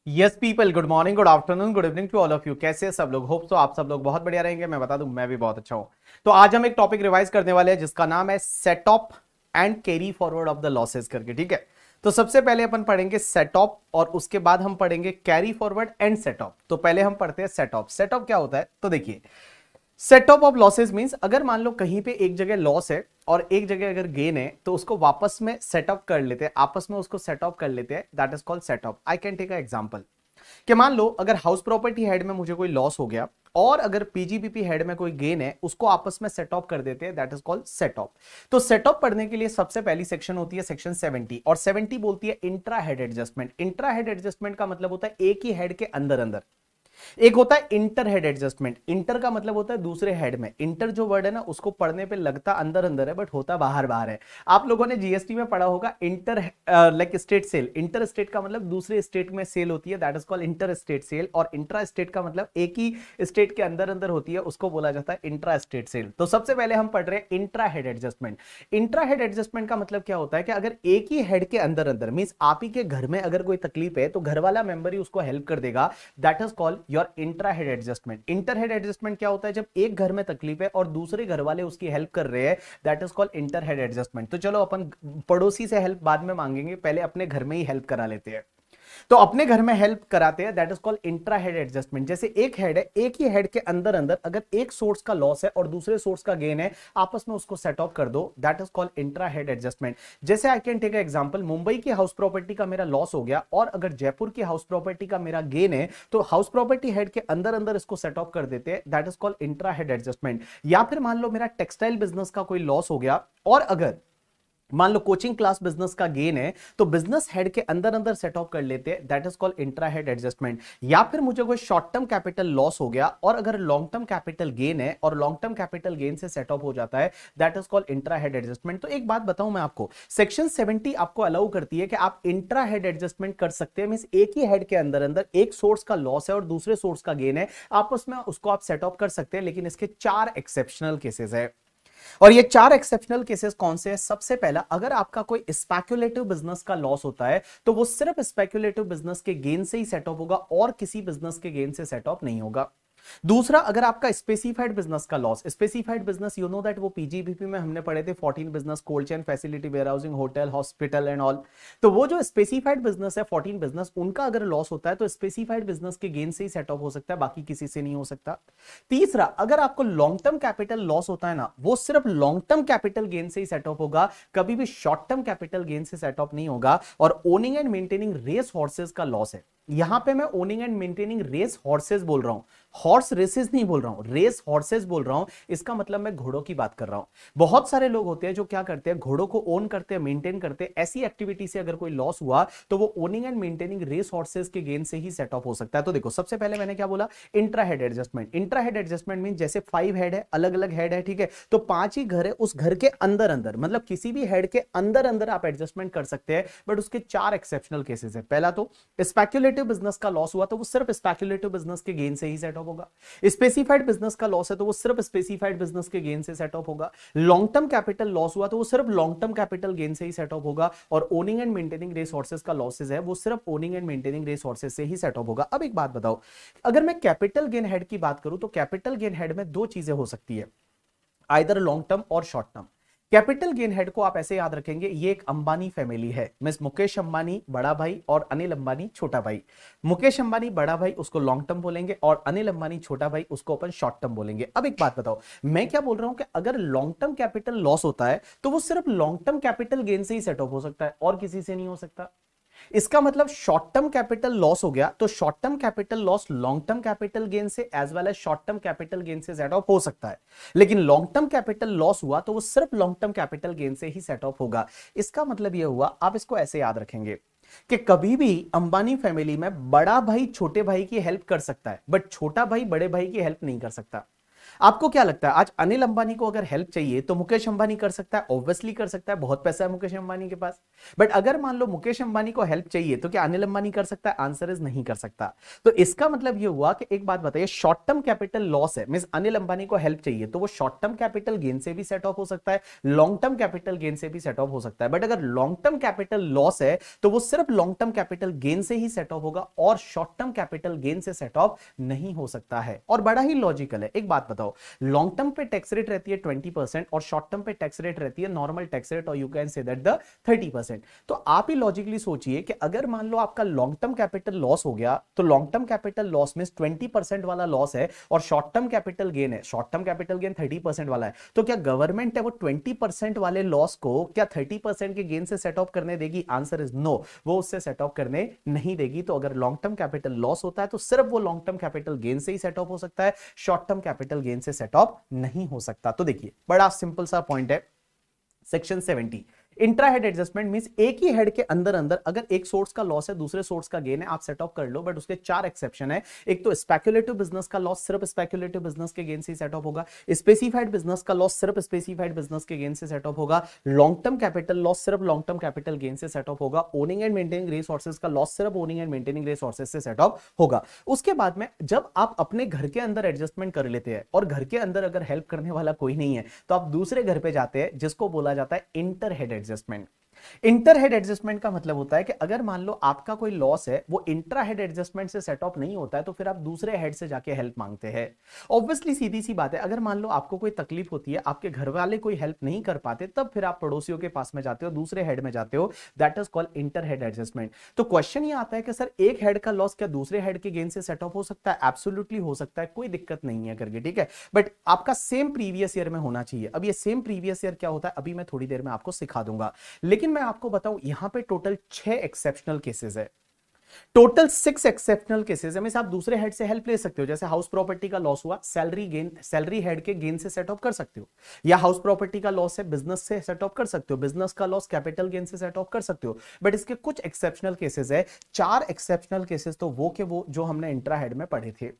Yes people, good morning, good afternoon, good evening to all of you. कैसे हैं सब लोग? होप सो आप सब लोग बहुत बढ़िया रहेंगे। मैं बता दूं, मैं भी बहुत अच्छा हूं। तो आज हम एक टॉपिक रिवाइज करने वाले हैं जिसका नाम है set of and carry forward of the losses करके। ठीक है, तो सबसे पहले अपन पढ़ेंगे सेट ऑफ और उसके बाद हम पढ़ेंगे carry forward and set of. तो पहले हम पढ़ते हैं सेट ऑफ। सेट ऑफ क्या होता है? तो देखिए, सेट ऑफ लॉसेस मींस अगर मान लो कहीं पे एक जगह लॉस है और एक जगह अगर गेन है तो उसको वापस में सेट ऑफ कर लेते हैं, आपस में उसको सेट ऑफ कर लेते हैं। That is called set off. I can take a example कि मान लो अगर हाउस प्रॉपर्टी हेड में मुझे कोई लॉस हो गया और अगर पीजीबीपी हेड में कोई गेन है, उसको आपस में सेट ऑफ कर देते हैं। That is called set of. तो सेट ऑफ पढ़ने के लिए सबसे पहली सेक्शन होती है सेक्शन 70 और 70 बोलती है intra head adjustment. Intra head adjustment का मतलब होता है एक ही हेड के अंदर अंदर। एक होता है इंटर हेड एडजस्टमेंट। इंटर का मतलब होता है दूसरे हेड में। इंटर जो वर्ड है ना, उसको पढ़ने पे लगता अंदर अंदर है बट होता बाहर बाहर है। आप लोगों ने जीएसटी में पढ़ा होगा inter like state sale. Inter state का मतलब दूसरे स्टेट में सेल होती है, that is called inter state sale. और इंट्रा स्टेट का मतलब एक ही स्टेट के अंदर अंदर होती है, उसको बोला जाता है इंट्रा स्टेट सेल। तो सबसे पहले हम पढ़ रहे हैं intra head adjustment. Intra head adjustment का मतलब क्या होता है कि अगर एक ही हेड के अंदर अंदर मींस आप ही के घर में अगर कोई तकलीफ है तो घर वाला मेंबर ही उसको हेल्प कर देगा। That is called your intra head adjustment. Inter head adjustment क्या होता है? जब एक घर में तकलीफ है और दूसरे घर वाले उसकी हेल्प कर रहे हैं, that is called inter head adjustment. तो चलो अपन पड़ोसी से हेल्प बाद में मांगेंगे, पहले अपने घर में ही हेल्प करा लेते हैं। तो अपने घर में हेल्प कराते हैं, that is called intra head adjustment. जैसे एक हेड है, एक ही हेड के अंदर अंदर अगर एक सोर्स का लॉस है और दूसरे सोर्स का गेन है, आपस में उसको सेट ऑफ कर दो। That is called intra head adjustment. जैसे I can take example, Mumbai की हाउस प्रॉपर्टी का मेरा लॉस हो गया और अगर जयपुर की हाउस प्रॉपर्टी का मेरा गेन है, तो हाउस प्रॉपर्टी हेड के अंदर अंदर इसको सेट ऑफ कर देते हैं। That is called intra head adjustment. या फिर मान लो मेरा टेक्सटाइल बिजनेस का कोई लॉस हो गया और अगर मान लो कोचिंग क्लास बिजनेस का गेन है, तो बिजनेस हेड के अंदर अंदर सेट ऑफ कर लेते हैं। That is called intra head adjustment. या फिर मुझे कोई शॉर्ट टर्म कैपिटल लॉस हो गया और अगर लॉन्ग टर्म कैपिटल गेन है और लॉन्ग टर्म कैपिटल गेन से सेट ऑफ हो जाता है, that is called intra head adjustment. तो एक बात बताऊं मैं आपको, सेक्शन 70 आपको अलाउ करती है कि आप इंट्रा हेड एडजस्टमेंट कर सकते हैं। मींस एक ही हेड के अंदर अंदर एक सोर्स का लॉस है और दूसरे सोर्स का गेन है, आपस में उसको आप सेट ऑफ कर सकते हैं। लेकिन इसके 4 एक्सेप्शनल केसेस है और ये 4 एक्सेप्शनल केसेस कौन से हैं? सबसे पहला, अगर आपका कोई स्पेक्युलेटिव बिजनेस का लॉस होता है तो वो सिर्फ स्पेक्युलेटिव बिजनेस के गेन से ही सेट ऑफ होगा और किसी बिजनेस के गेन से सेट ऑफ नहीं होगा। दूसरा, अगर आपका स्पेसिफाइड बिजनेस का loss, specified business you know that वो पीजीबीपी में हमने पढ़े थे 14 business, cold chain, facility, warehousing, hotel, hospital and all. तो वो जो स्पेसिफाइड बिजनेस है 14 बिजनेस, उनका अगर लॉस होता है तो स्पेसिफाइड बिजनेस के गेन से ही सेट ऑफ हो सकता है, बाकी किसी से नहीं हो सकता। तीसरा, अगर आपको लॉन्ग टर्म कैपिटल लॉस होता है ना, वो सिर्फ लॉन्ग टर्म कैपिटल गेन से ही सेट ऑफ होगा, कभी भी शॉर्ट टर्म कैपिटल गेन से सेट ऑफ नहीं होगा। और owning and maintaining race horses का लॉस है, यहां पे मैं owning and maintaining race horses बोल रहा हूं, हॉर्स रेसेस नहीं बोल रहा हूं, रेस हॉर्सेस बोल रहा हूं। इसका मतलब मैं घोड़ों की बात कर रहा हूं। बहुत सारे लोग होते हैं जो क्या करते हैं, घोड़ों को ओन करते हैं, मेंटेन करते हैं। ऐसी एक्टिविटी से अगर कोई लॉस हुआ तो वो owning and maintaining race horses के गेन से ही सेट ऑफ हो सकता है। तो देखो, सबसे पहले मैंने क्या बोला, intra head adjustment. Intra head adjustment mean जैसे 5 हेड है, अलग अलग हेड है, ठीक है, तो 5 ही घर है, उस घर के अंदर अंदर मतलब किसी भी हेड के अंदर अंदर आप एडजस्टमेंट कर सकते हैं। बट उसके 4 एक्सेप्शनल केसेस है। पहला तो स्पेक्युलेटिव बिजनेस का लॉस हुआ तो वो सिर्फ स्पेक्युलेटिव बिजनेस के गेन से ही सेट ऑफ होगा। स्पेसिफाइड बिजनेस का लॉस है तो वो सिर्फ स्पेसिफाइड बिजनेस के गेन से सेट ऑफ होगा। लॉन्ग टर्म कैपिटल लॉस हुआ तो वो सिर्फ लॉन्ग टर्म कैपिटल गेन से ही सेट ऑफ होगा। और ओनिंग एंड मेंटेनिंग रिसोर्सेज का लॉसेस है, वो सिर्फ ओनिंग एंड मेंटेनिंग रिसोर्सेज से ही सेट ऑफ होगा। अब एक बात बताओ, अगर मैं कैपिटल गेन हेड की बात करूं तो कैपिटल गेन हेड में 2 चीजें हो सकती है, आइदर लॉन्ग टर्म और short term. Capital gain head को आप ऐसे याद रखेंगे, ये एक अंबानी फैमिली है, मिस मुकेश अंबानी बड़ा भाई और अनिल अंबानी छोटा भाई। मुकेश अंबानी बड़ा भाई उसको लॉन्ग टर्म बोलेंगे और अनिल अंबानी छोटा भाई उसको अपन शॉर्ट टर्म बोलेंगे। अब एक बात बताओ, मैं क्या बोल रहा हूं कि अगर लॉन्ग टर्म कैपिटल लॉस होता है तो वो सिर्फ लॉन्ग टर्म कैपिटल गेन से ही सेट ऑफ हो सकता है और किसी से नहीं हो सकता। इसका मतलब शॉर्ट टर्म कैपिटल लॉस हो गया तो short term capital loss long term capital gain से as well as short term capital gain से सेट ऑफ हो सकता है। लेकिन लॉन्ग टर्म कैपिटल लॉस हुआ तो वो सिर्फ लॉन्ग टर्म कैपिटल गेन से ही सेट ऑफ होगा। इसका मतलब यह हुआ, आप इसको ऐसे याद रखेंगे कि कभी भी अंबानी फैमिली में बड़ा भाई छोटे भाई की हेल्प कर सकता है बट छोटा भाई बड़े भाई की हेल्प नहीं कर सकता। आपको क्या लगता है आज अनिल अंबानी को अगर हेल्प चाहिए तो मुकेश अंबानी कर सकता है? ऑब्वियसली कर सकता है, बहुत पैसा है मुकेश अंबानी के पास। बट अगर मान लो मुकेश अंबानी को हेल्प चाहिए तो क्या अनिल अंबानी कर सकता है? आंसर इज नहीं कर सकता। तो इसका मतलब ये हुआ कि एक बात बताइए, शॉर्ट टर्म कैपिटल लॉस है, मींस अनिल अंबानी को हेल्प चाहिए तो वो शॉर्ट टर्म कैपिटल गेन से भी सेट ऑफ हो सकता है, लॉन्ग टर्म कैपिटल गेन से भी सेट ऑफ हो सकता है। बट अगर लॉन्ग टर्म कैपिटल लॉस है तो वो सिर्फ लॉन्ग टर्म कैपिटल गेन से ही सेट ऑफ होगा और शॉर्ट टर्म कैपिटल गेन से सेट ऑफ नहीं हो सकता है। और बड़ा ही लॉजिकल है। एक बात बताओ, लॉन्ग टर्म पे टैक्स रेट रहती है 20% और शॉर्ट टर्म पे टैक्स रेट रहती है नॉर्मल टैक्स रेट, और you can say that the 30%। तो आप ही लॉजिकली सोचिए कि अगर मान लो आपका लॉन्ग टर्म कैपिटल लॉस हो गया तो लॉन्ग टर्म कैपिटल लॉस में 20% वाला लॉस है और शॉर्ट टर्म कैपिटल गेन है, शॉर्ट टर्म कैपिटल गेन 30% वाला है, तो क्या गवर्नमेंट है वो 20% वाले लॉस को क्या 30% के गेन से सेट ऑफ करने देगी? आंसर इज नो, वो उससे सेट ऑफ करने नहीं देगी। तो अगर लॉन्ग टर्म कैपिटल लॉस होता है तो सिर्फ वो लॉन्ग टर्म कैपिटल गेन से ही सेट ऑफ हो सकता है, शॉर्ट टर्म कैपिटल गेन से सेट ऑफ नहीं हो सकता। तो देखिए बड़ा सिंपल सा पॉइंट है, section 70 intra head adjustment means एक ही हेड के अंदर अंदर अगर एक सोर्स का लॉस है दूसरे सोर्स का गेन है, आप सेट ऑफ कर लो। बट उसके 4 एक्सेप्शन है। एक तो स्पेक्युलेटिव बिजनेस का लॉस सिर्फ स्पेक्युलेटिव बिजनेस के गेन से सेट ऑफ होगा, स्पेसिफाइड बिजनेस का लॉस सिर्फ स्पेसिफाइड बिजनेस के गेन से सेट ऑफ होगा, लॉन्ग टर्म कैपिटल लॉस सिर्फ लॉन्ग टर्म कैपिटल गेन से सेट ऑफ होगा, ओनिंग एंड मेंटेनिंग रिसोर्सेज का लॉस सिर्फ ओनिंग एंड मेंटेनिंग रिसोर्सेज से सेट ऑफ होगा। उसके बाद में जब आप अपने घर के अंदर एडजस्टमेंट कर लेते हैं और घर के अंदर अगर हेल्प करने वाला कोई नहीं है तो आप दूसरे घर पे जाते हैं, जिसको बोला जाता है inter head adjustment. Inter head adjustment का मतलब होता है कि अगर मान लो आपका कोई लॉस है वो इंट्रा हेड एडजस्टमेंट से सेट ऑफ नहीं होता है तो फिर आप दूसरे हेड से जाके हेल्प मांगते हैं। ऑब्वियसली सीधी सी बात है, अगर मान लो आपको कोई तकलीफ होती है, आपके घर वाले कोई हेल्प नहीं कर पाते, तब फिर आप पड़ोसियों के पास में जाते हो, दूसरे हेड में जाते हो, that is called inter head adjustment. तो क्वेश्चन ये आता है कि सर एक हेड का लॉस क्या दूसरे हेड के गेन से सेट ऑफ हो सकता है? एब्सोल्युटली हो सकता है, कोई दिक्कत नहीं है करके, ठीक है। बट आपका सेम प्रीवियस ईयर में होना चाहिए। अब ये सेम प्रीवियस ईयर क्या होता है अभी मैं थोड़ी देर में आपको सिखा दूंगा, लेकिन मैं आपको बताऊं यहां पे टोटल 6 एक्सेप्शनल केसेस है, टोटल 6 एक्सेप्शनल केसेस है। आप दूसरे हेड से हेल्प ले सकते हो, जैसे हाउस प्रॉपर्टी का लॉस हुआ, सैलरी हेड के गेन से सेट ऑफ कर सकते हो, या हाउस प्रॉपर्टी का लॉस है बिजनेस से सेट ऑफ कर सकते हो, बिजनेस का लॉस कैपिटल गेन से सेट ऑफ कर सकते हो। बट इसके कुछ एक्सेप्शनल केसेस है, 4 एक्सेप्शनल केसेस तो वो जो हमने इंट्रा हेड में पढ़े थे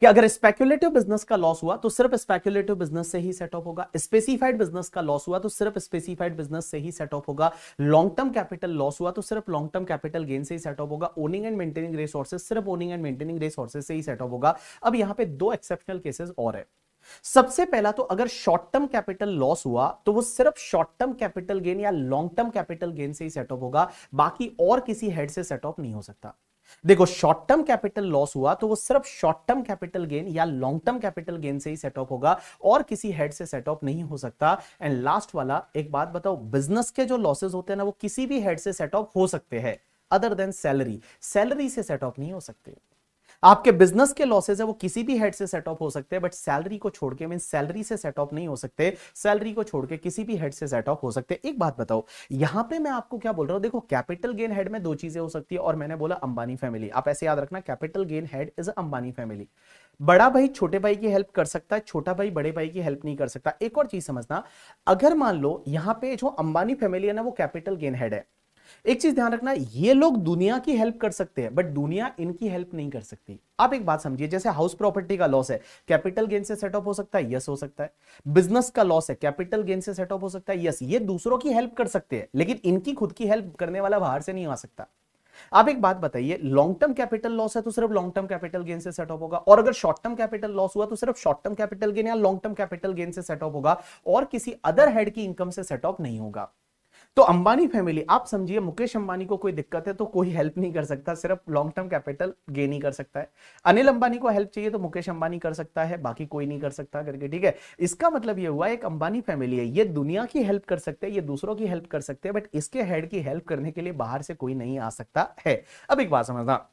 कि अगर स्पेक्युलेटिव बिजनेस का लॉस हुआ तो सिर्फ स्पेक्युलेटिव बिजनेस से ही सेट ऑफ होगा, स्पेसिफाइड बिजनेस का लॉस हुआ तो सिर्फ स्पेसिफाइड बिजनेस से ही सेट ऑफ होगा, लॉन्ग टर्म कैपिटल लॉस हुआ तो सिर्फ लॉन्ग टर्म कैपिटल गेन से ही सेट ऑफ होगा, ओनिंग एंड मेंटेनिंग रिसोर्सेज सिर्फ ओनिंग एंड मेंटेनिंग रिसोर्सेज से ही सेट ऑफ होगा। अब यहां पे 2 एक्सेप्शनल केसेस और है। सबसे पहला तो अगर शॉर्ट टर्म कैपिटल लॉस हुआ तो वो सिर्फ शॉर्ट टर्म कैपिटल गेन या लॉन्ग टर्म कैपिटल गेन से ही सेट ऑफ होगा, बाकी और किसी हेड से सेट ऑफ नहीं हो सकता। देखो शॉर्ट टर्म कैपिटल लॉस हुआ तो वो सिर्फ शॉर्ट टर्म कैपिटल गेन या लॉन्ग टर्म कैपिटल गेन से ही सेट ऑफ होगा और किसी हेड से सेट ऑफ नहीं हो सकता। एंड लास्ट वाला एक बात बताओ, बिजनेस के जो लॉसेस होते हैं ना वो किसी भी हेड से सेट ऑफ हो सकते हैं अदर देन सैलरी से सेट ऑफ नहीं हो सकते। आपके बिजनेस के लॉसेस है वो किसी भी हेड से सेट ऑफ हो सकते हैं, बट सैलरी को छोड़ के मीन सैलरी से सेट ऑफ नहीं हो सकते, सैलरी को छोड़ के किसी भी हेड से सेट ऑफ हो सकते हैं। एक बात बताओ, यहां पे मैं आपको क्या बोल रहा हूं, देखो कैपिटल गेन हेड में 2 चीजें हो सकती है और मैंने बोला अंबानी फैमिली, आप ऐसे याद रखना capital gain head is Ambani family. बड़ा भाई छोटे भाई की हेल्प कर सकता है, छोटा भाई बड़े भाई की हेल्प नहीं कर सकता। एक और चीज समझना, अगर मान लो यहां पे जो अंबानी फैमिली है ना वो कैपिटल गेन हेड है, एक चीज ध्यान रखना, ये लोग दुनिया की हेल्प कर सकते हैं बट दुनिया इनकी हेल्प नहीं कर सकती। आप एक बात समझिए, जैसे हाउस प्रॉपर्टी का लॉस है कैपिटल गेन से सेट ऑफ हो सकता है, यस हो सकता है। बिजनेस का लॉस है कैपिटल गेन से सेट ऑफ हो सकता है, यस। ये दूसरों की हेल्प कर सकते हैं लेकिन इनकी खुद की हेल्प करने वाला बाहर से नहीं आ सकता। आप एक बात बताइए, लॉन्ग टर्म कैपिटल लॉस है तो सिर्फ लॉन्ग टर्म कैपिटल गेन से सेट ऑफ होगा, और अगर शॉर्ट टर्म कैपिटल लॉस हुआ तो सिर्फ शॉर्ट टर्म कैपिटल गेन या लॉन्ग टर्म कैपिटल गेन से सेट ऑफ होगा और किसी अदर हेड की इनकम से सेट ऑफ नहीं होगा। तो अंबानी फैमिली, आप समझिए मुकेश अंबानी को कोई दिक्कत है तो कोई हेल्प नहीं कर सकता, सिर्फ लॉन्ग टर्म कैपिटल गेन ही कर सकता है। अनिल अंबानी को हेल्प चाहिए तो मुकेश अंबानी कर सकता है, बाकी कोई नहीं कर सकता करके, ठीक है। इसका मतलब ये हुआ एक अंबानी फैमिली है, ये दुनिया की हेल्प कर सकते हैं, ये दूसरों की हेल्प कर सकते हैं, बट इसके हेड की हेल्प करने के लिए बाहर से कोई नहीं आ सकता है। अब एक बात समझना,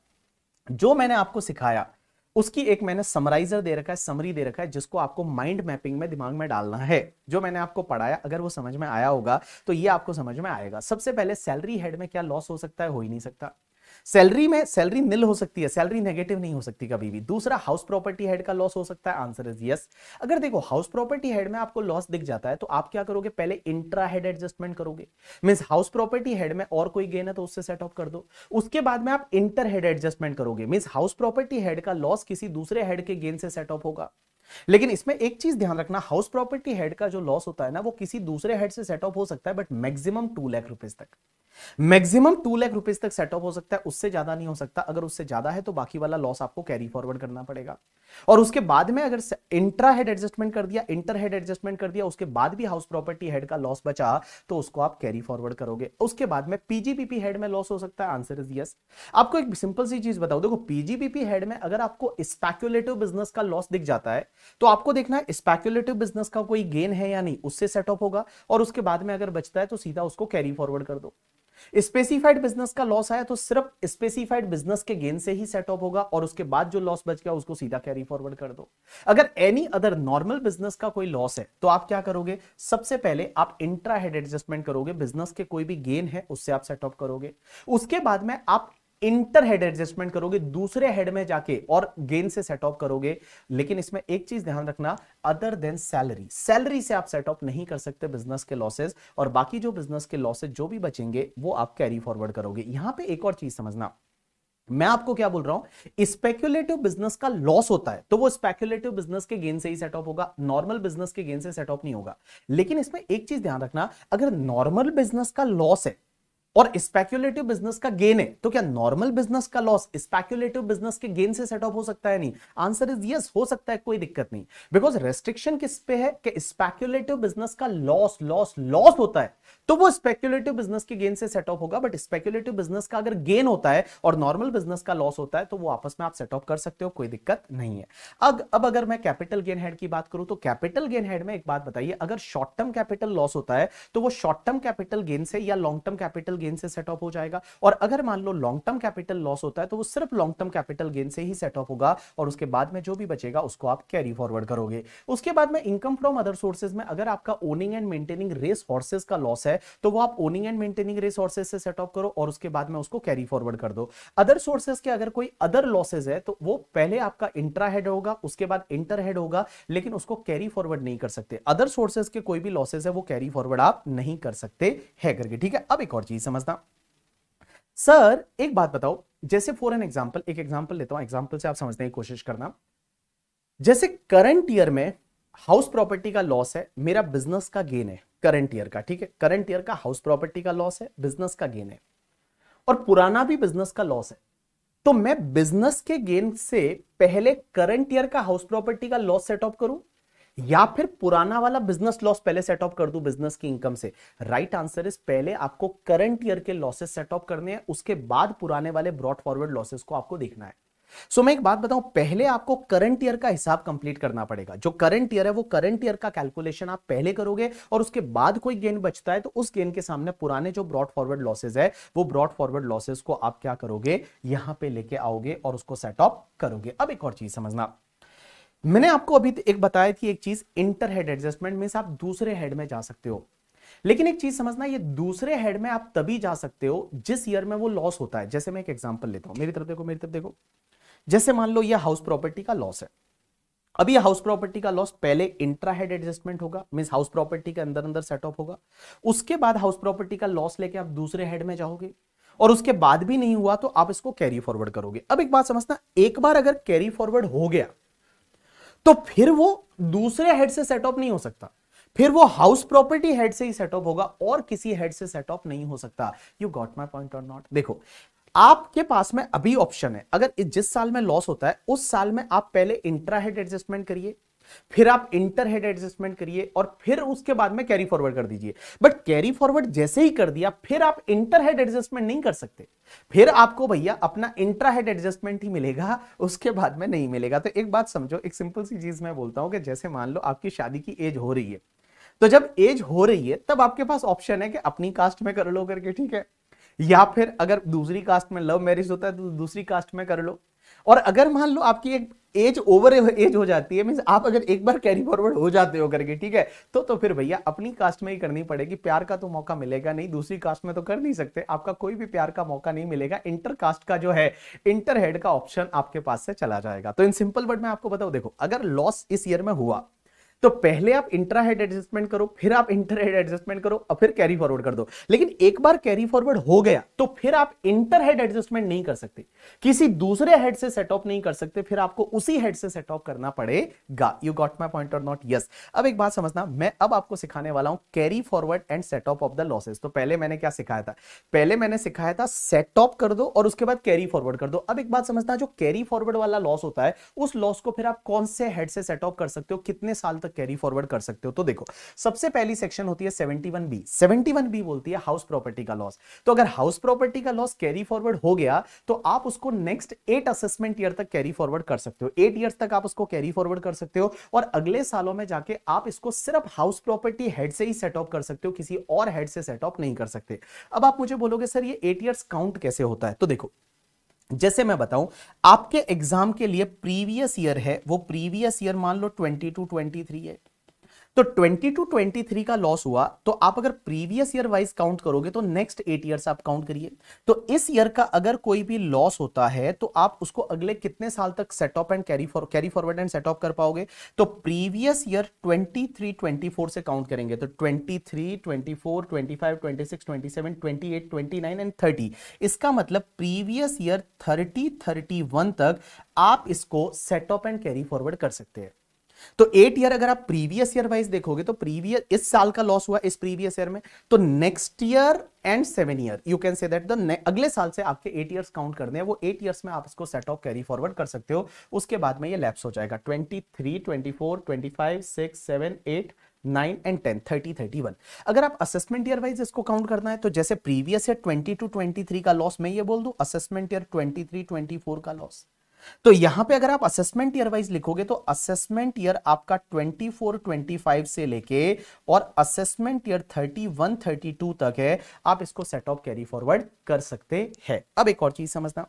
जो मैंने आपको सिखाया उसकी एक मैंने समराइजर दे रखा है, समरी दे रखा है, जिसको आपको माइंड मैपिंग में दिमाग में डालना है। जो मैंने आपको पढ़ाया अगर वो समझ में आया होगा तो ये आपको समझ में आएगा। सबसे पहले सैलरी हेड में क्या लॉस हो सकता है, हो ही नहीं सकता। सैलरी में सैलरी निल हो सकती है, सैलरी नेगेटिव नहीं हो सकती कभी भी। दूसरा, हाउस प्रॉपर्टी हेड का लॉस हो सकता है, आंसर इज यस। अगर देखो हाउस प्रॉपर्टी हेड में आपको लॉस दिख जाता है तो आप क्या करोगे, पहले इंट्रा हेड एडजस्टमेंट करोगे, मींस हाउस प्रॉपर्टी हेड में और कोई गेन है तो उससे सेट ऑफ कर दो। उसके बाद में आप इंटर हेड एडजस्टमेंट करोगे, मींस हाउस प्रॉपर्टी हेड का लॉस किसी दूसरे हेड के गेन से सेट ऑफ होगा। लेकिन इसमें एक चीज ध्यान रखना, हाउस प्रॉपर्टी हेड का जो लॉस होता है ना, वो किसी दूसरे हेड से सेट ऑफ हो सकता है, बट मैक्सिमम 2 लाख रुपीज तक, मैक्सिमम 2 लाख रुपीज तक सेटअप हो सकता है, उससे ज्यादा नहीं हो सकता। अगर उससे ज्यादा है तो बाकी वाला लॉस आपको कैरी फॉरवर्ड करना पड़ेगा। और उसके बाद में अगर इंट्रा हेड एडजस्टमेंट कर दिया, इंटर हेड एडजस्टमेंट कर दिया, उसके बाद भी हाउस प्रॉपर्टी हेड का लॉस बचा, तो उसको आप कैरी फॉरवर्ड करोगे। उसके बाद में पीजीपीपी हेड में लॉस हो सकता है, आंसर इज यस। आपको एक सिंपल सी चीज बताओ, देखो पीजीपीपी हेड में अगर आपको स्पेक्युलेटिव बिजनेस का लॉस दिख जाता है, तो आपको देखना है स्पेक्युलेटिव बिजनेस का कोई गेन है या नहीं, उससे सेटअप होगा। और उसके बाद में अगर बचता है तो सीधा उसको कैरी फॉरवर्ड कर दो। स्पेसिफाइड बिजनेस का लॉस आया तो सिर्फ स्पेसिफाइड बिजनेस के गेन से ही सेट ऑफ होगा, और उसके बाद जो लॉस बच गया उसको सीधा कैरी फॉरवर्ड कर दो। अगर एनी अदर नॉर्मल बिजनेस का कोई लॉस है तो आप क्या करोगे, सबसे पहले आप इंट्रा हेड एडजस्टमेंट करोगे, बिजनेस के कोई भी गेन है उससे आप सेट ऑफ करोगे। उसके बाद में आप इंटर हेड एडजस्टमेंट करोगे, दूसरे हेड में जाके और गेन से सेट ऑफ करोगे। लेकिन इसमें एक चीज ध्यान रखना, अदर देन सैलरी, सैलरी से आप सेट ऑफ नहीं कर सकते बिजनेस के लॉसेस, और बाकी जो बिजनेस के लॉसेस जो भी बचेंगे वो आप कैरी फॉरवर्ड करोगे। यहां पे एक और चीज समझना, मैं आपको क्या बोल रहा हूं, स्पेक्युलेटिव बिजनेस का लॉस होता है तो वो स्पेक्युलेटिव बिजनेस के गेन से ही सेट ऑफ होगा, नॉर्मल बिजनेस के गेन से सेट ऑफ नहीं होगा। लेकिन इसमें एक चीज ध्यान रखना, अगर नॉर्मल बिजनेस का लॉस है और स्पेक्युलेटिव बिजनेस का गेन है, तो क्या नॉर्मल बिजनेस का लॉस स्पेक्युलेटिव बिजनेस के गेन से सेट ऑफ हो सकता है? नहीं, आंसर इज यस, हो सकता है, कोई दिक्कत नहीं। बिकॉज रेस्ट्रिक्शन किस पे है कि स्पेक्युलेटिव बिजनेस का लॉस लॉस लॉस होता है तो वो स्पेक्युलेटिव बिजनेस के गेन से सेट ऑफ होगा, बट स्पेक्युलेटिव बिजनेस का अगर गेन होता है और नॉर्मल बिजनेस का लॉस होता है तो वो आपस में आप सेट ऑफ कर सकते हो, कोई दिक्कत नहीं है। अब अगर मैं कैपिटल गेन हेड की बात करूं तो कैपिटल गेन हेड में एक बात बताइए, अगर शॉर्ट टर्म कैपिटल लॉस होता है तो वो शॉर्ट टर्म कैपिटल गेन से या लॉन्ग टर्म कैपिटल गेन से सेट ऑफ हो जाएगा, और अगर मान लो लॉन्ग टर्म कैपिटल लॉस होता है तो वो सिर्फ लॉन्ग टर्म कैपिटल गेन से ही सेट ऑफ होगा, और उसके बाद में जो भी बचेगा उसको आप कैरी फॉरवर्ड करोगे। उसके बाद में इनकम फ्रॉम अदर सोर्सेज में अगर आपका owning and maintaining race horses का लॉस है तो वो आप owning and maintaining race horses से सेट ऑफ करो और उसके बाद में उसको कैरी फॉरवर्ड कर दो। अदर सोर्सेज के अगर कोई अदर लॉसेज है तो वो पहले आपका इंट्रा हेड होगा, उसके बाद इंटर हेड होगा, लेकिन उसको कैरी फॉरवर्ड नहीं कर सकते। अदर सोर्सेज के कोई भी लॉसेज है वो कैरी फॉरवर्ड आप नहीं कर सकते है करके, ठीक है। अब एक और चीज समझना, सर एक बात बताओ, जैसे फॉर एन एग्जांपल, एक एग्जांपल लेता हूं, एग्जांपल से आप समझने की कोशिश करना। जैसे करंट ईयर में हाउस प्रॉपर्टी का लॉस है, मेरा बिजनेस का गेन है करंट ईयर का, ठीक है, करंट ईयर का हाउस प्रॉपर्टी का लॉस है, बिजनेस का गेन है, और पुराना भी बिजनेस का लॉस है, तो मैं बिजनेस के गेन से पहले करंट ईयर का हाउस प्रॉपर्टी का लॉस सेट ऑफ करूं या फिर पुराना वाला बिजनेस लॉस पहले सेट ऑफ कर दूं बिजनेस की इनकम से? राइट आंसर इज पहले आपको करंट ईयर के लॉसेस सेट ऑफ करने हैं, उसके बाद पुराने वाले ब्रॉट फॉरवर्ड लॉसेस को आपको देखना है। सो मैं एक बात बताऊं, पहले आपको करंट ईयर का हिसाब कंप्लीट करना पड़ेगा। जो करंट ईयर है वो करंट ईयर का कैलकुलेशन आप पहले करोगे, और उसके बाद कोई गेन बचता है तो उस गेन के सामने पुराने जो ब्रॉट फॉरवर्ड लॉसेस है वो ब्रॉट फॉरवर्ड लॉसेस को आप क्या करोगे, यहां पे लेके आओगे और उसको सेट ऑफ करोगे। अब एक और चीज समझना, मैंने आपको अभी एक बताई थी एक चीज, इंटर हेड एडजस्टमेंट में आप दूसरे हेड में जा सकते हो, लेकिन एक चीज समझना, ये दूसरे हेड में आप तभी जा सकते हो जिस ईयर में वो लॉस होता है। जैसे मैं एक एग्जांपल लेता हूं, मेरी तरफ देखो, मेरी तरफ देखो। जैसे मान लो ये हाउस प्रॉपर्टी का लॉस है, अब ये हाउस प्रॉपर्टी का लॉस पहले इंट्रा हेड एडजस्टमेंट होगा, मींस हाउस प्रॉपर्टी के अंदर अंदर सेट ऑफ होगा, उसके बाद हाउस प्रॉपर्टी का लॉस लेके आप दूसरे हेड में जाओगे, और उसके बाद भी नहीं हुआ तो आप इसको कैरी फॉरवर्ड करोगे। अब एक बात समझना, एक बार अगर कैरी फॉरवर्ड हो गया तो फिर वो दूसरे हेड से सेट ऑफ नहीं हो सकता, फिर वो हाउस प्रॉपर्टी हेड से ही सेट ऑफ होगा और किसी हेड से सेट ऑफ नहीं हो सकता। यू गॉट माय पॉइंट और नॉट? देखो आपके पास में अभी ऑप्शन है, अगर जिस साल में लॉस होता है उस साल में आप पहले इंट्रा हेड एडजस्टमेंट करिए, फिर आप इंटर हेड एडजस्टमेंट करिए, और फिर उसके बाद में कैरी फॉरवर्ड कर दीजिए। बट कैरी फॉरवर्ड जैसे ही कर दिया फिर आप इंटर हेड एडजस्टमेंट नहीं कर सकते, फिर आपको भैया अपना इंट्रा हेड एडजस्टमेंट ही मिलेगा, उसके बाद में नहीं मिलेगा। तो एक बात समझो, एक सिंपल सी चीज मैं बोलता हूं कि जैसे मान लो आपकी शादी की एज हो रही है, तो जब एज हो रही है तब आपके पास ऑप्शन है कि अपनी कास्ट में कर लो करके, ठीक है, या फिर अगर दूसरी कास्ट में लव मैरिज होता है तो दूसरी कास्ट में कर लो। और अगर मान लो आपकी एक एज ओवर एज हो जाती है, मींस आप अगर एक बार कैरी फॉरवर्ड हो जाते हो करके, ठीक है, तो फिर भैया अपनी कास्ट में ही करनी पड़ेगी। प्यार का तो मौका मिलेगा नहीं, दूसरी कास्ट में तो कर नहीं सकते, आपका कोई भी प्यार का मौका नहीं मिलेगा। इंटर कास्ट का जो है इंटर हेड का ऑप्शन आपके पास से चला जाएगा। तो इन सिंपल वर्ड में आपको बताओ, देखो अगर लॉस इस ईयर में हुआ तो पहले आप इंट्रा हेड एडजस्टमेंट करो, फिर आप इंटर हेड एडजस्टमेंट करो और फिर कैरी फॉरवर्ड कर दो। लेकिन एक बार कैरी फॉरवर्ड हो गया तो फिर आप इंटर हेड एडजस्टमेंट नहीं कर सकते, किसी दूसरे हेड से सेट ऑफ नहीं कर सकते, फिर आपको उसी हेड से सेट ऑफ करना पड़ेगा। यू गॉट माय पॉइंट और नॉट? यस। अब एक बात समझना, मैं अब आपको सिखाने वाला हूं carry forward and set of the losses. तो पहले मैंने क्या सिखाया था? पहले मैंने सिखाया था सेट ऑफ कर दो और उसके बाद कैरी फॉरवर्ड कर दो। अब एक बात समझना, जो कैरी फॉरवर्ड वाला लॉस होता है उस लॉस को फिर आप कौन से हेड से सेट ऑफ कर सकते हो, कितने साल तक कैरी फॉरवर्ड कर सकते हो। तो देखो, सबसे पहली सेक्शन होती है 71B। 71B बोलती है हाउस प्रॉपर्टी का लॉस। तो अगर हाउस प्रॉपर्टी का लॉस कैरी फॉरवर्ड हो गया तो आप उसको नेक्स्ट 8 असेसमेंट ईयर तक कैरी फॉरवर्ड कर सकते हो। 8 ईयर्स तक आप उसको कैरी फॉरवर्ड कर सकते हो और अगले सालों में जाके आप इसको सिर्फ हाउस प्रॉपर्टी हेड से ही सेट ऑफ कर सकते हो, किसी और हेड से सेट ऑफ नहीं कर सकते। अब आप मुझे बोलोगे सर ये 8 ईयर्स काउंट कैसे होता है? तो देखो, जैसे मैं बताऊं, आपके एग्जाम के लिए प्रीवियस ईयर है, वो प्रीवियस ईयर मान लो 22-23 है। तो 22-23 का लॉस हुआ तो आप अगर प्रीवियस ईयर वाइज काउंट करोगे तो नेक्स्ट 8 ईयर्स आप काउंट करिए। तो इस ईयर का अगर कोई भी लॉस होता है तो आप उसको अगले कितने साल तक set of and carry forward and set off कर पाओगे? तो प्रीवियस ईयर 23-24 से काउंट करेंगे तो 23, 24, 25, 26, 27, 28, 29 एंड 30। इसका मतलब प्रीवियस ईयर 30-31 तक आप इसको set of and carry forward कर सकते हैं। तो 8 ईयर अगर आप प्रीवियस ईयर वाइज देखोगे तो प्रीवियस इस साल का लॉस हुआ इस प्रीवियस ईयर में, तो next year and 7 year you can say that the अगले साल से आपके 8 ईयर्स काउंट करने हैं, वो 8 ईयर्स में आप इसको सेट ऑफ कैरी फॉरवर्ड कर सकते हो। उसके बाद में ये लैप्स हो जाएगा 23, 24, 25, 6, 7, 8, 9 एंड 10, 30, 31। अगर आप असेसमेंट ईयर वाइज इसको काउंट करना है तो जैसे प्रीवियस ईयर 22-23 का लॉस मैं ये बोल दूं, असेसमेंट ईयर 23-24 का लॉस। तो यहां पे अगर आप असेसमेंट ईयर वाइज लिखोगे तो असेसमेंट ईयर आपका 24-25 से लेके और असेसमेंट ईयर 31-32 तक है, आप इसको सेट ऑफ कैरी फॉरवर्ड कर सकते हैं। अब एक और चीज समझना,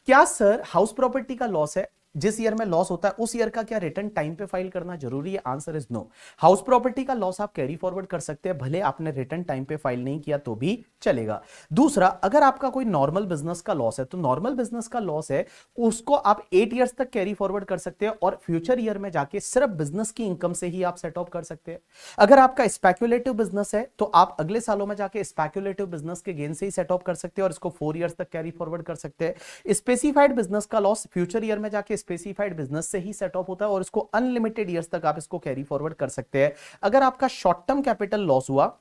क्या सर हाउस प्रॉपर्टी का लॉस है, जिस ईयर में लॉस होता है उस ईयर का क्या रिटर्न टाइम पे फाइल करना जरूरी है? Answer is no. House property का लॉस आप कैरी फॉरवर्ड कर सकते हैं, भले आपने रिटर्न टाइम पे फाइल नहीं किया तो भी चलेगा। दूसरा, अगर आपका कोई नॉर्मल बिजनेस का लॉस है तो नॉर्मल बिजनेस का लॉस है उसको आप 8 ईयर्स तक कैरी फॉरवर्ड कर सकते हैं और फ्यूचर ईयर में जाके सिर्फ बिजनेस की इनकम से ही आप सेट ऑफ कर सकते हैं। अगर आपका स्पेक्युलेटिव बिजनेस है तो आप अगले सालों में जाके स्पेक्युलेटिव बिजनेस के गेन से ही सेट ऑफ कर सकते हैं और इसको 4 ईयर्स तक कैरी फॉरवर्ड कर सकते हैं। स्पेसिफाइड बिजनेस का लॉस फ्यूचर ईयर में जाके स्पेसिफाइड बिजनेस से ही सेट ऑफ होता है और इसको अनलिमिटेड ईयर्स तक आप इसको कैरी फॉरवर्ड कर सकते हैं। अगर आपका शॉर्ट टर्म कैपिटल लॉस हुआ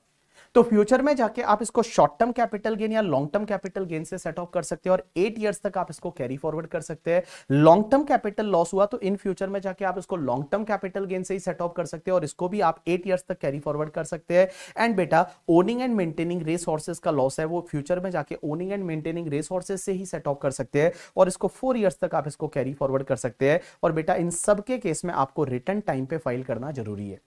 तो फ्यूचर में जाके आप इसको शॉर्ट टर्म कैपिटल गेन या लॉन्ग टर्म कैपिटल गेन से सेट ऑफ कर सकते हैं और 8 ईयर्स तक आप इसको कैरी फॉरवर्ड कर सकते हैं। लॉन्ग टर्म कैपिटल लॉस हुआ तो इन फ्यूचर में जाके आप इसको लॉन्ग टर्म कैपिटल गेन से ही सेट ऑफ कर सकते हैं और इसको भी आप 8 ईयर्स तक कैरी फॉरवर्ड कर सकते हैं। एंड बेटा, ओनिंग एंड मेंटेनिंग रिसोर्सेज का लॉस है, वो फ्यूचर में जाके ओनिंग एंड मेंटेनिंग रिसोर्सेज से ही सेट ऑफ कर सकते हैं और इसको 4 ईयर्स तक आप इसको कैरी फॉरवर्ड कर सकते हैं। और बेटा, इन सब के केस में आपको रिटर्न टाइम पे फाइल करना जरूरी है।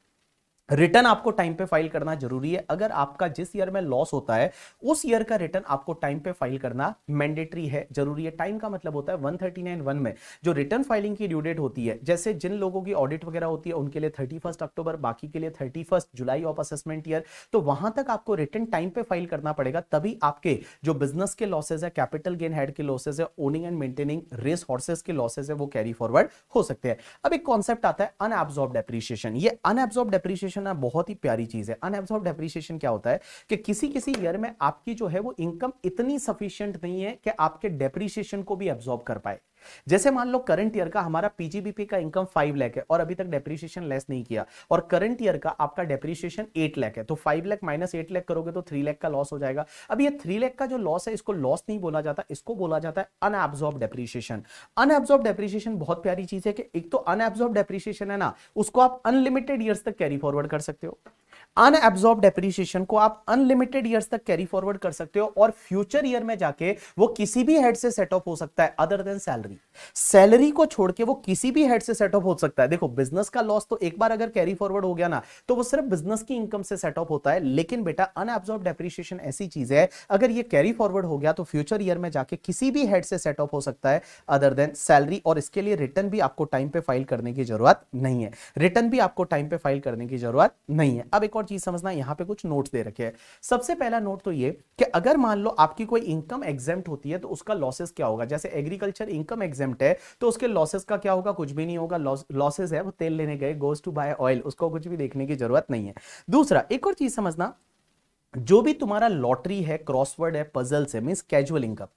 रिटर्न आपको टाइम पे फाइल करना जरूरी है। अगर आपका जिस ईयर में लॉस होता है उस ईयर का रिटर्न आपको टाइम पे फाइल करना मैंडेटरी है, जरूरी है। टाइम का मतलब होता है 139(1) में जो रिटर्न फाइलिंग की ड्यू डेट होती है, जैसे जिन लोगों की ऑडिट वगैरह होती है उनके लिए 31 अक्टूबर, बाकी के लिए 31 जुलाई ऑफ असेसमेंट ईयर, तो वहां तक आपको रिटर्न टाइम पे फाइल करना पड़ेगा, तभी आपके जो बिजनेस के लॉसेज है, कैपिटल गेन हेड के लॉसेज है, owning and maintaining race horses के लॉसेज है, वो कैरी फॉरवर्ड हो सकते हैं। अब एक कॉन्सेप्ट आता है अनएब्सॉर्ब डेप्रिसिएशन। ये अनएब्सॉर्ब डेप्रिसिएशन है बहुत ही प्यारी चीज है। अनएब्सॉर्ब डेप्रिसिएशन क्या होता है कि किसी ईयर में आपकी जो है वो इनकम इतनी सफिशिएंट नहीं है कि आपके डेप्रिसिएशन को भी एब्सॉर्ब कर पाए। जैसे मान लो करंट ईयर का हमारा पीजीबीपी का इनकम 5 लाख है और अभी तक डेप्रिसिएशन लेस नहीं किया, और करंट ईयर का आपका डेप्रिसिएशन 8 लाख है, तो 5 लाख माइनस 8 लाख करोगे तो 3 लाख का लॉस हो जाएगा। अब ये 3 लाख का जो लॉस है इसको लॉस नहीं बोला जाता, इसको बोला जाता है अनएब्सॉर्ब डेप्रिसिएशन। अनएब्सॉर्ब डेप्रिसिएशन बहुत प्यारी चीज है कि एक तो अनएब्सॉर्ब डेप्रिसिएशन है ना, उसको आप अनलिमिटेड ईयर्स तक कैरी फॉरवर्ड कर सकते हो। अनएब्सॉर्ब डेप्रिसिएशन को आप अनलिमिटेड ईयर्स तक कैरी फॉरवर्ड कर सकते हो और फ्यूचर ईयर में जाके वो किसी भी हेड से सेट ऑफ हो सकता है अदर देन सैलरी। सैलरी को छोड़ के वो किसी भी हेड से सेट ऑफ हो सकता है। देखो, बिजनेस का लॉस तो एक बार अगर कैरी फॉरवर्ड हो गया ना तो वो सिर्फ बिजनेस की इनकम से सेट ऑफ होता है, लेकिन बेटा अनएब्सॉर्ब डेप्रिसिएशन ऐसी चीज है अगर ये कैरी फॉरवर्ड हो गया तो फ्यूचर ईयर में जाके किसी भी हेड से सेट ऑफ हो सकता है अदर देन सैलरी, और इसके लिए रिटर्न भी आपको टाइम पे फाइल करने की जरूरत नहीं है। रिटर्न भी आपको टाइम पे फाइल करने की जरूरत नहीं है। अब एक और और चीज समझना, यहां पे कुछ नोट्स दे रखे हैं। सबसे पहला नोट तो ये कि अगर मान लो आपकी कोई इनकम एग्जेम्प्ट होती है तो उसका लॉसेस क्या होगा। जैसे एग्रीकल्चर इनकम एग्जेम्प्ट है तो उसके लॉसेस का क्या होगा, कुछ भी नहीं होगा। लॉसेस है वो तेल लेने गए, गोज टू बाय ऑयल, उसको कुछ भी देखने की जरूरत नहीं है। दूसरा एक और चीज समझना, जो भी तुम्हारा लॉटरी है, क्रॉसवर्ड है, पजल्स है, मींस कैजुअल इनकम,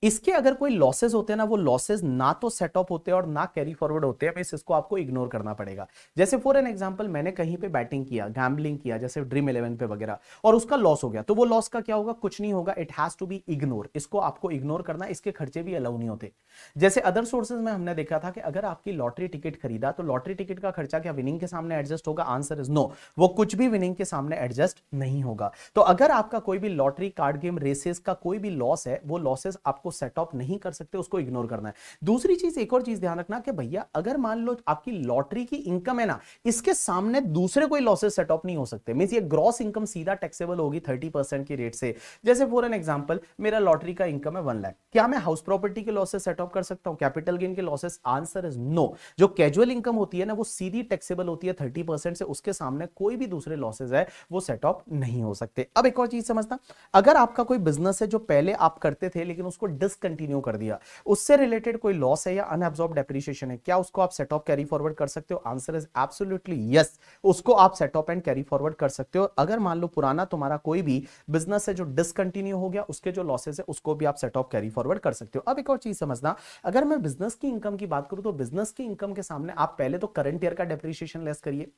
इसके अगर कोई लॉसेस होते हैं ना, वो लॉसेस ना तो सेट ऑफ होते हैं और ना कैरी फॉरवर्ड होते हैं, मींस इसको आपको इग्नोर करना पड़ेगा। जैसे फॉर एन एग्जांपल, मैंने कहीं पे बैटिंग किया, गैम्बलिंग किया, जैसे ड्रीम 11 पे वगैरह, और उसका लॉस हो गया, तो वो लॉस का क्या होगा, कुछ नहीं होगा। It has to be ignore, इसको आपको इग्नोर करना, इसके खर्चे भी अलाउ नहीं होते। जैसे अदर सोर्सेज में हमने देखा था कि अगर आपकी लॉटरी टिकट खरीदा तो लॉटरी टिकट का खर्चा क्या विनिंग के सामने एडजस्ट होगा, आंसर इज नो, वो कुछ भी विनिंग के सामने एडजस्ट नहीं होगा। तो अगर आपका कोई भी लॉटरी, कार्ड गेम, रेसेस का कोई भी लॉस है, वो लॉसेस आपको सेट ऑफ नहीं कर सकते, उसको इग्नोर करना है। दूसरी चीज, एक और चीज ध्यान रखना कि भैया अगर मान लो आपकी लॉटरी की इनकम है ना, इसके सामने दूसरे कोई लॉसेस सेट ऑफ नहीं हो सकते, मींस ये ग्रॉस इनकम सीधा टैक्सेबल होगी 30% की रेट से। जैसे फॉर एन एग्जांपल, मेरा लॉटरी का इनकम है 1 लाख, क्या मैं हाउस प्रॉपर्टी के लॉसेस सेट ऑफ कर सकता हूं, कैपिटल गेन के लॉसेस, आंसर इज नो। जो कैजुअल इनकम होती है ना, वो सीधी टैक्सेबल होती है 30% से, उसके सामने कोई भी दूसरे लॉसेस है वो सेट ऑफ नहीं हो सकते। अब एक और चीज समझना, अगर आपका कोई बिजनेस है जो पहले आप करते थे लेकिन उसको डिसकंटिन्यू कर दिया, उससे रिलेटेड कोई लॉस है या अनअब्सॉर्ब्ड डेप्रिसिएशन है, क्या उसको आप सेट ऑफ कैरी फॉरवर्ड कर सकते हो, आंसर इज एब्सोल्युटली यस, उसको आप set of and carry forward कर सकते हो। अगर मान लो पुराना तुम्हारा कोई भी बिजनेस है जो डिसकंटिन्यू हो गया, उसके जो लॉसेस है उसको भी आप सेट ऑफ कैरी फॉरवर्ड कर सकते हो। अब एक और चीज समझना, अगर मैं बिजनेस की इनकम की बात करूं तो बिजनेस की इनकम के सामने आप पहले तो करंट ईयर का डेप्रिसिएशन लेस करिए,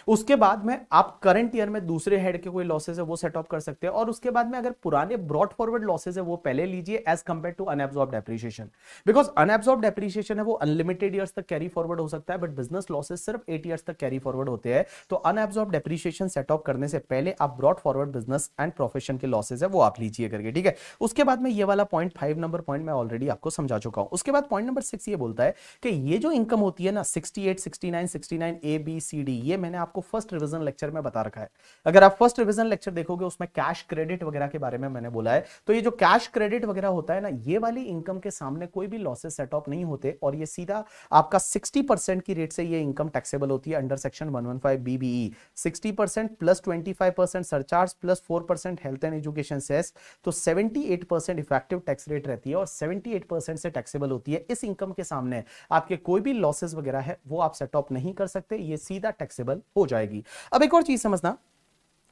उसके बाद में आप करंट ईयर में दूसरे हेड के कोई लॉसेस है वो सेट ऑफ कर सकते हैं, और उसके बाद में अगर पुराने ब्रॉड फॉरवर्ड लॉसेस है वो पहले लीजिए as compare to unabsorbed depreciation, because unabsorbed depreciation है वो अनलिमिटेड ईयर्स तक कैरी फॉरवर्ड हो सकता है, बट बिजनेस लॉसेस सिर्फ 8 ईयर्स तक कैरी फॉरवर्ड होते हैं। तो अनअब्सॉर्ब्ड डेप्रिसिएशन सेट ऑफ करने से पहले आप brought forward business and profession के लॉसेस है वो आप लीजिए करके, ठीक है। उसके बाद में ये वाला पॉइंट 5 नंबर पॉइंट मैं ऑलरेडी आपको समझा चुका हूं। उसके बाद पॉइंट नंबर 6 ये बोलता है कि ये जो इनकम होती है ना 68, 69, 69 ए बी सी डी, ये मैंने आपको फर्स्ट रिवीजन लेक्चर में बता रखा है। अगर आप फर्स्ट रिवीजन लेक्चर देखोगे उसमें कैश क्रेडिट वगैरह के बारे में मैंने बोला है। तो ये जो कैश क्रेडिट वगैरह होता है ना, ये वाली इनकम के सामने कोई भी लॉसेस सेट ऑफ नहीं होते, और ये सीधा आपका 60% की रेट से ये इनकम टैक्सेबल होती है under section 115 BBE. 60% plus 25% surcharge plus 4% health and education cess, तो 78% इफेक्टिव टैक्स रेट रहती है और 78% से टैक्सेबल होती है। इस इनकम के सामने आपके कोई भी लॉसेस वगैरह है वो आप सेट ऑफ नहीं कर सकते, ये सीधा टैक्सेबल हो जाएगी। अब एक और चीज समझना,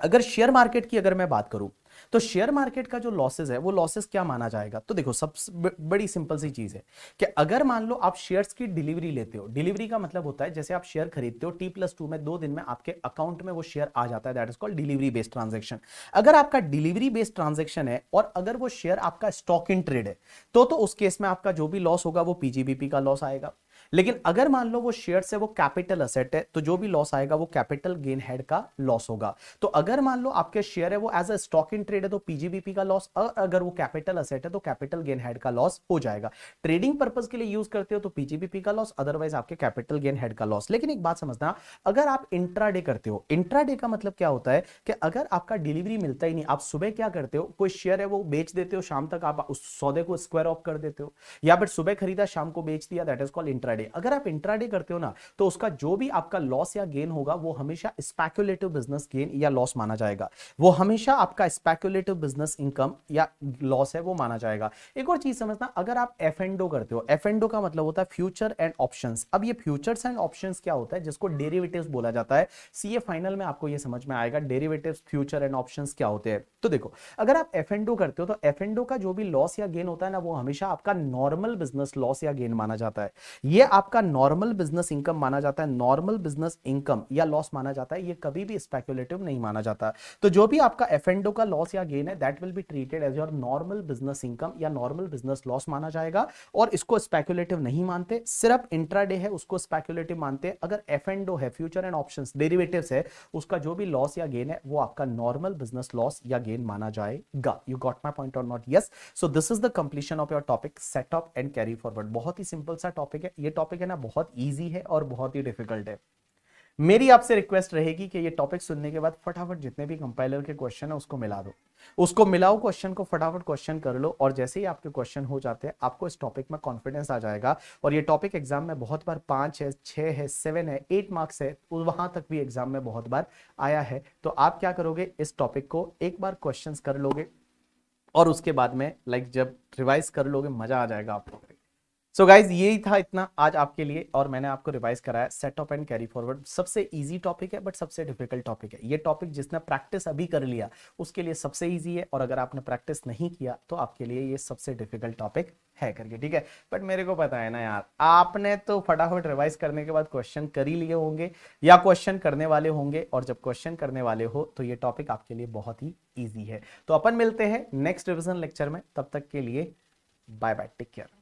अगर शेयर मार्केट की अगर मैं बात करूं तो शेयर मार्केट का जो लॉसेस है वो लॉसेस क्या माना जाएगा। तो देखो सबसे बड़ी सिंपल सी चीज है कि अगर मान लो आप शेयर्स की डिलीवरी लेते हो, डिलीवरी का मतलब होता है जैसे आप शेयर खरीदते हो T+2 में 2 दिन में आपके अकाउंट में वो शेयर आ जाता है, that is called delivery based transaction. अगर आपका डिलीवरी बेस्ड ट्रांजेक्शन है और अगर वो शेयर आपका स्टॉक इन ट्रेड है तो उस केस में आपका जो भी लॉस होगा वो पीजीबीपी का लॉस आएगा। लेकिन अगर मान लो वो शेयर से वो कैपिटल असेट है तो जो भी लॉस आएगा वो कैपिटल गेन हेड का लॉस होगा। तो अगर मान लो आपके शेयर है वो as a stock in trade है तो पीजीबीपी का लॉस, और अगर वो कैपिटल असेट है तो कैपिटल गेन हेड का लॉस हो जाएगा। ट्रेडिंग पर्पस के लिए यूज करते हो तो पीजीबीपी का लॉस, अदरवाइज आपके कैपिटल गेन हेड का लॉस। लेकिन एक बात समझना, अगर आप इंट्राडे करते हो, इंट्राडे का मतलब क्या होता है कि अगर आपका डिलीवरी मिलता ही नहीं, आप सुबह क्या करते हो, कोई शेयर है वो बेच देते हो, शाम तक आप उस सौदे को स्क्वायर ऑफ कर देते हो, या फिर सुबह खरीदा शाम को बेच दिया, दैट इज कॉल्ड इंट्राडे। अगर आप इंट्राडे करते हो ना तो उसका जो भी आपका लॉस या गेन होगा वो हमेशा स्पेक्युलेटिव बिजनेस गेन या लॉस माना जाएगा, वो हमेशा आपका स्पेक्युलेटिव बिजनेस इनकम या लॉस है वो माना जाएगा। एक और चीज समझना, अगर आप एफ&ओ करते हो, एफ&ओ का मतलब होता है फ्यूचर एंड ऑप्शंस। अब ये फ्यूचर्स एंड ऑप्शंस क्या होता है, जिसको डेरिवेटिव्स बोला जाता है। सीए फाइनल में आपको ये समझ में आएगा डेरिवेटिव्स, फ्यूचर एंड ऑप्शंस क्या होते हैं। तो देखो अगर आप एफ&ओ करते हो तो एफ&ओ का जो भी लॉस या गेन होता है ना वो हमेशा आपका नॉर्मल बिजनेस लॉस या गेन माना जाता है, ये आपका नॉर्मल बिजनेस इनकम माना जाता है, नॉर्मल बिजनेस इनकम या लॉस माना जाता है, ये कभी भी स्पेक्युलेटिव नहीं माना जाता। तो जो भी आपका एफ&ओ का लॉस या गेन है that will be treated as your normal business income या नॉर्मल बिजनेस लॉस माना जाएगा, और इसको स्पेक्युलेटिव नहीं मानते। सिर्फ इंट्राडे है उसको स्पेक्युलेटिव मानते हैं। अगर एफ&ओ है, फ्यूचर एंड ऑप्शंस, डेरिवेटिव्स है, उसका जो भी लॉस या गेन है वो आपका नॉर्मल बिजनेस लॉस या गेन माना जाएगा। यू गॉट माय पॉइंट और not? Yes. So this is the completion of your topic set of and carry forward. बहुत ही सिंपल सा टॉपिक है ये, टॉपिक है ना बहुत ईजी है और बहुत ही डिफिकल्ट है। मेरी आपसे रिक्वेस्ट रहेगी कि ये टॉपिक सुनने के बाद फटाफट जितने भी कंपाइलर के क्वेश्चन है उसको मिला दो, उसको मिलाओ, क्वेश्चन को फटाफट क्वेश्चन कर लो, और जैसे ही आपके क्वेश्चन हो जाते हैं आपको इस टॉपिक में कॉन्फिडेंस आ जाएगा। और ये टॉपिक एग्जाम में बहुत बार 5 है, 6 है, 7 है, 8 मार्क्स है, वहां तक भी एग्जाम में बहुत बार आया है। तो आप क्या करोगे, इस टॉपिक को एक बार क्वेश्चन कर लोगे और उसके बाद में जब रिवाइज कर लोगे मजा आ जाएगा आपको। सो गाइज यही था इतना आज आपके लिए, और मैंने आपको रिवाइज कराया set of and carry forward. सबसे इजी टॉपिक है बट सबसे डिफिकल्ट टॉपिक है। ये टॉपिक जिसने प्रैक्टिस अभी कर लिया उसके लिए सबसे इजी है, और अगर आपने प्रैक्टिस नहीं किया तो आपके लिए ये सबसे डिफिकल्ट टॉपिक है करके, ठीक है। बट मेरे को पता है ना यार, आपने तो फटाफट रिवाइज करने के बाद क्वेश्चन कर ही लिए होंगे या क्वेश्चन करने वाले होंगे, और जब क्वेश्चन करने वाले हो तो ये टॉपिक आपके लिए बहुत ही ईजी है। तो अपन मिलते हैं नेक्स्ट रिविजन लेक्चर में, तब तक के लिए बाय बाय, टेक केयर।